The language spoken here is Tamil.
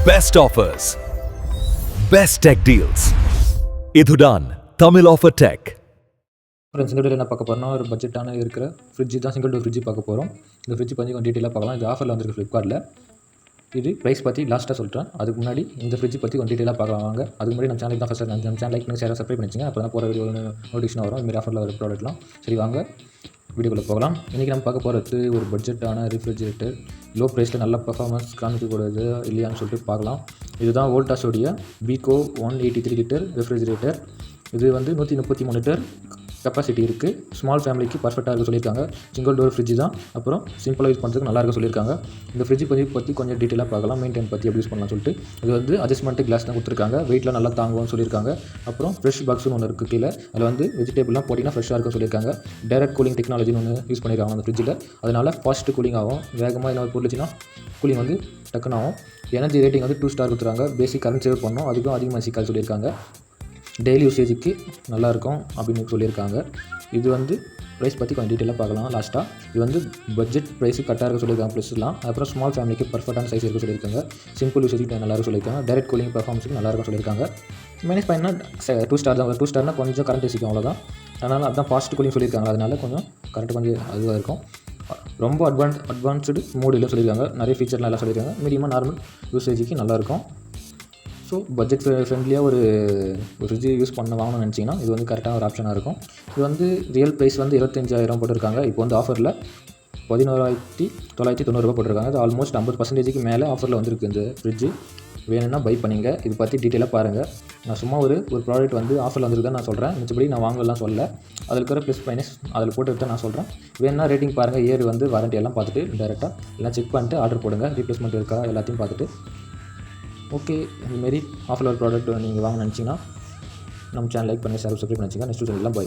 Best offers, best tech deals. இதுதான் தமிழ் ஆஃபர் டெக். ஃப்ரெண்ட்ஸ், இந்த வீடியோவில் என்ன பார்க்க போகிறோம்னா ஒரு பட்ஜெட்டான இருக்கிற ஃப்ரிட்ஜ் தான், சிங்கிள் டோர் ஃப்ரிட்ஜ் பார்க்க போகிறோம். இந்த ஃப்ரிட்ஜ் பற்றி கொஞ்சம் டீட்டெயிலாக பார்க்கலாம். இது ஆஃபரில் வந்துருக்கு ஃப்ளிப்கார்ட்டில். இது ப்ரைஸ் பற்றி லாஸ்ட்டாக சொல்கிறேன். அதுக்கு முன்னாடி இந்த ஃப்ரிட்ஜ் பற்றி கொஞ்சம் டீட்டெயிலாக பார்க்கலாம் வாங்க. அதுக்கு முன்னாடி நம்ம சேனல் தான் ஃபஸ்ட் நம்ம சேனல் லைக் பண்ணி ஷேர் சப்ஸ்கிரைப் பண்ணிச்சிங்க. அப்போ தான் போகிற வீடியோ நோட்டிஃபிகேஷன் வரும். இதுமாதிரி ஆஃபரில் வர ப்ராடக்ட்லாம். சரி வாங்க வீடியோக்குள்ளே போகலாம். இன்றைக்கி நம்ம பார்க்க போகிறது ஒரு பட்ஜெட்டான ரெஃப்ரிஜரேட்டர். லோ ப்ரைஸில் நல்ல பர்ஃபார்மன்ஸ் காமிக்கக்கூடாது இல்லையான்னு சொல்லிட்டு பார்க்கலாம். இதுதான் வோல்டாஸோடைய பீகோ 183 லிட்டர் ரெஃப்ரிஜரேட்டர். இது வந்து 133 லிட்டர் கெப்பாசிட்டி இருக்குது. ஸ்மால் ஃபேமிலிக்கு பர்ஃபெக்டாக இருக்க சொல்லியிருக்காங்க. சிங்கிள் டோர் ஃப்ரிட்ஜ் தான். அப்புறம் சிம்பிளாக யூஸ் பண்ணுறதுக்கு நல்லா இருக்க சொல்லியிருக்காங்க. இந்த ஃப்ரிட்ஜ் பற்றி கொஞ்சம் டீட்டெயிலாக பார்க்கலாம். மெயின்டைன் பற்றி எப்படி யூஸ் பண்ணலாம் சொல்லிட்டு. இது வந்து அட்ஜஸ்ட்மெண்ட் கிளாஸ் தான் கொடுத்துருக்காங்க. வெயிட்டில் நல்லா தாங்குவோம்னு சொல்லியிருக்காங்க. அப்புறம் ஃப்ரெஷ் பாக்ஸ்னு ஒன்று இருக்குது கீழே. அதில் வந்து வெஜிடபிள்லாம் போட்டிங்கன்னா ஃப்ரெஷ்ஷாக இருக்க சொல்லியிருக்காங்க. டைரக்ட் கூலிங் டெக்னாலஜின்னு ஒன்று யூஸ் பண்ணியிருக்காங்க அந்த ஃப்ரிட்ஜில். அதனால் ஃபாஸ்ட் கூலிங் ஆகும். வேகமாக என்ன பொருளுச்சுன்னா கூலிங் வந்து டக்குன்னு ஆகும். எனர்ஜி ரேட்டிங் வந்து 2 ஸ்டார் கொடுத்துருக்காங்க. பேசிக் கரண்ட் சேவ் பண்ணோம், அதுக்கும் அதிகமாக சிக்காது சொல்லியிருக்காங்க. டெய்லி யூசேஜுக்கு நல்லாயிருக்கும் அப்படின்னு சொல்லியிருக்காங்க. இது வந்து ப்ரைஸ் பற்றி கொஞ்சம் டீட்டெயிலாக பார்க்கலாம் லாஸ்ட்டாக. இது வந்து பட்ஜெட் ப்ரைஸு கரெக்டாக இருக்க சொல்லியிருக்காங்க ப்ளஸ்லாம். அப்புறம் ஸ்மால் ஃபேமிலிக்கு பர்ஃபெக்டான சைஸ் இருக்க சொல்லியிருக்காங்க. சிம்பிள் யூசேஜுக்கு நல்லா இருக்க சொல்லியிருக்காங்க. டைரக்ட் கூலிங் பர்ஃபார்மன்ஸுக்கு நல்லா இருக்க சொல்லியிருக்காங்க. மைனஸ் பாயிண்ட்னா 2 ஸ்டார் தான். 2 ஸ்டார்னால் கொஞ்சம் கரண்ட் வச்சுக்கும், அவ்வளோதான். அதனால் அதுதான் ஃபாஸ்ட் கூலிங் சொல்லியிருக்காங்க. அதனால கொஞ்சம் கரண்ட் கொஞ்சம் அதுவாக இருக்கும். ரொம்ப அட்வான்ஸ்டு மோட் இல்லை சொல்லியிருக்காங்க. நிறைய ஃபீச்சர்லாம் எல்லாம் சொல்லியிருக்காங்க. மீடியமாக நார்மல் யூசேஜுக்கு நல்லாயிருக்கும். ஸோ பட்ஜெட் ஃப்ரெண்ட்லியாக ஒரு ஃப்ரிட்ஜ் யூஸ் வாங்கணும்னு நினச்சிங்கன்னா இது வந்து கரெக்டான ஒரு ஆப்ஷனாக இருக்கும். இது வந்து ரியல் ப்ரைஸ் வந்து 25,000 போட்டிருக்காங்க. இப்போ வந்து ஆஃபரில் 11,990 போட்டிருக்காங்க. அது ஆல்மோஸ்ட் 50% மேலே ஆஃபரில் வந்துருக்கு இந்த ஃப்ரிட்ஜ். வேணும்னா பை பண்ணிங்க. இது பற்றி டீட்டெயிலாக பாருங்கள். நான் சும்மா ஒரு ப்ராடக்ட் வந்து ஆஃபரில் வந்துருக்கு நான் சொல்கிறேன். மிச்சபடி நான் வாங்கலாம் சொல்லலை. அதில் இருக்கிற ப்ளஸ் மைனஸ் அதில் போட்டு நான் சொல்கிறேன். வேணும்னா ரேட்டிங் பாருங்கள். இயர் வந்து வாரண்ட்டி எல்லாம் பார்த்துட்டு டேரெக்டாக எல்லாம் செக் பண்ணிட்டு ஆர்டர் போடுங்க. ரீப்ளேஸ்மெண்ட் இருக்கா எல்லாத்தையும் பார்த்துட்டு. ஓகே, இதுமாரி ஆஃபரில் ஒரு ப்ராடக்ட் நீங்கள் வாங்க நினச்சிங்கன்னா நம்ம சேனல் லைக் பண்ணி ஷேர் சப்ஸ்கிரைப் பண்ணிச்சிங்க. நெக்ஸ்ட் வீடியோலாம் பை.